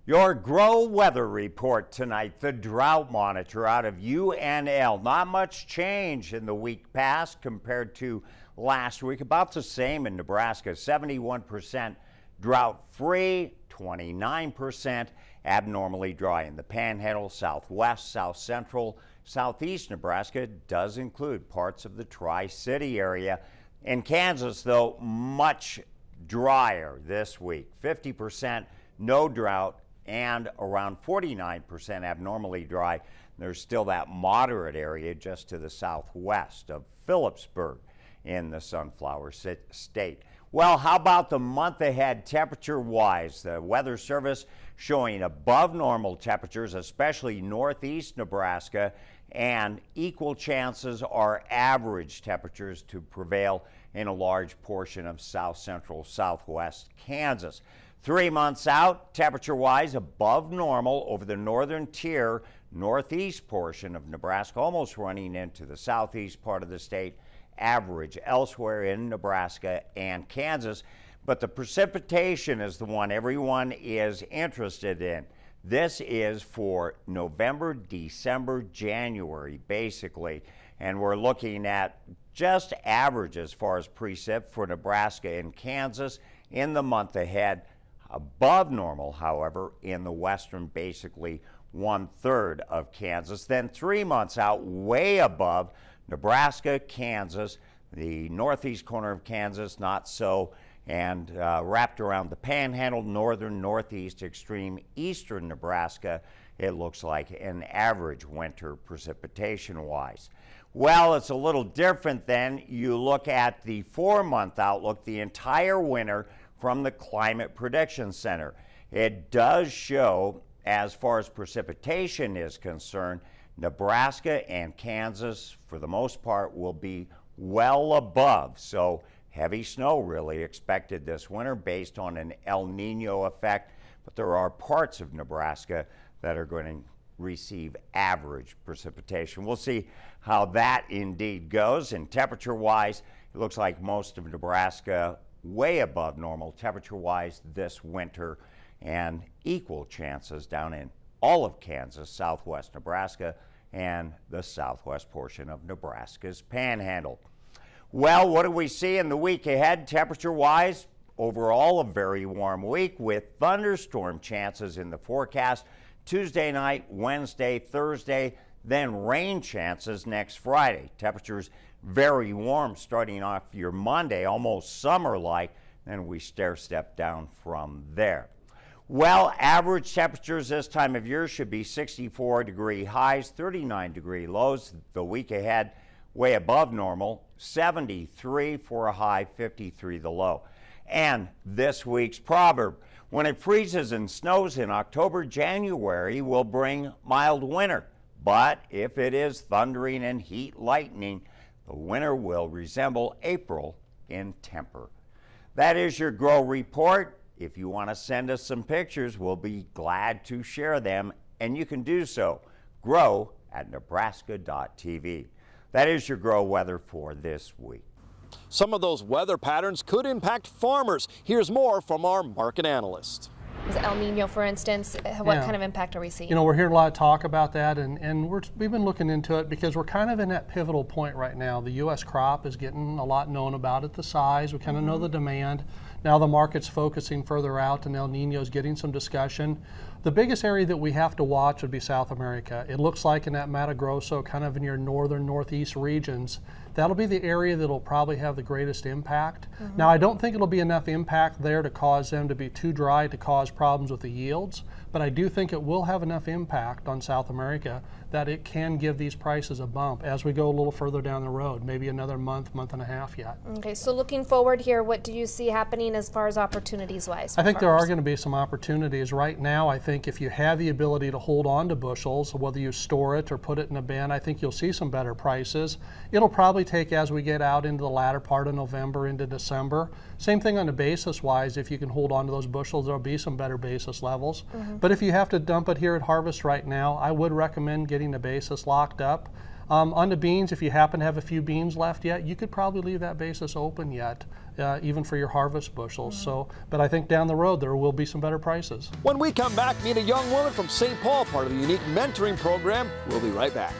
Your Grow weather report tonight, the drought monitor out of UNL. Not much change in the week past compared to last week. About the same in Nebraska, 71% drought free, 29% abnormally dry in the Panhandle, southwest, south central, southeast Nebraska. Does include parts of the Tri-City area. In Kansas, though, much drier this week, 50% no drought and around 49% abnormally dry. There's still that moderate area just to the southwest of Phillipsburg in the Sunflower State. Well, how about the month ahead temperature-wise? The Weather Service showing above normal temperatures, especially northeast Nebraska, and equal chances are average temperatures to prevail in a large portion of south central southwest Kansas. 3 months out, temperature-wise, above normal over the northern tier, northeast portion of Nebraska, almost running into the southeast part of the state, average elsewhere in Nebraska and Kansas. But the precipitation is the one everyone is interested in. This is for November, December, January, basically. And we're looking at just average as far as precip for Nebraska and Kansas in the month ahead. Above normal, however, in the western, basically 1/3 of Kansas. Then 3 months out, way above Nebraska, Kansas, the northeast corner of Kansas, not so, and wrapped around the Panhandle, northern, northeast, extreme eastern Nebraska, it looks like an average winter precipitation-wise. Well, it's a little different then. You look at the 4-month outlook, the entire winter from the Climate Prediction Center. It does show, as far as precipitation is concerned, Nebraska and Kansas, for the most part, will be well above. So heavy snow really expected this winter based on an El Nino effect. But there are parts of Nebraska that are going to receive average precipitation. We'll see how that indeed goes. And temperature-wise, it looks like most of Nebraska way above normal temperature-wise this winter, and equal chances down in all of Kansas, southwest Nebraska, and the southwest portion of Nebraska's Panhandle. Well, what do we see in the week ahead temperature-wise? Overall, a very warm week with thunderstorm chances in the forecast Tuesday night, Wednesday, Thursday, then rain chances next Friday. Temperatures very warm starting off your Monday, almost summer-like, then we stair-step down from there. Well, average temperatures this time of year should be 64-degree highs, 39-degree lows. The week ahead, way above normal, 73 for a high, 53 the low. And this week's proverb: when it freezes and snows in October, January will bring mild winter. But if it is thundering and heat lightning, the winter will resemble April in temper. That is your Grow report. If you want to send us some pictures, we'll be glad to share them, and you can do so. grow@nebraska.tv. That is your Grow weather for this week. Some of those weather patterns could impact farmers. Here's more from our market analyst. El Nino, for instance, what kind of impact are we seeing? You know, we're hearing a lot of talk about that, and we've been looking into it because we're kind of in that pivotal point right now. The U.S. crop is getting a lot known about it, the size. We kind of know the demand. Now the market's focusing further out, and El Nino is getting some discussion. The biggest area that we have to watch would be South America. It looks like in that Mato Grosso, kind of in your northern, northeast regions, that'll be the area that'll probably have the greatest impact. Now, I don't think it'll be enough impact there to cause them to be too dry to cause problems with the yields, but I do think it will have enough impact on South America that it can give these prices a bump as we go a little further down the road, maybe another month, month and a half yet. Okay, so looking forward here, what do you see happening as far as opportunities-wise? I think there are going to be some opportunities. Right now, I think if you have the ability to hold on to bushels, whether you store it or put it in a bin, I think you'll see some better prices. It'll probably take, as we get out into the latter part of November, into December. Same thing on the basis-wise. If you can hold on to those bushels, there'll be some better basis levels. But if you have to dump it here at harvest right now, I would recommend getting the basis locked up. On the beans, if you happen to have a few beans left yet, you could probably leave that basis open yet, even for your harvest bushels. So, but I think down the road there will be some better prices. When we come back, meet a young woman from St. Paul, part of the unique mentoring program. We'll be right back.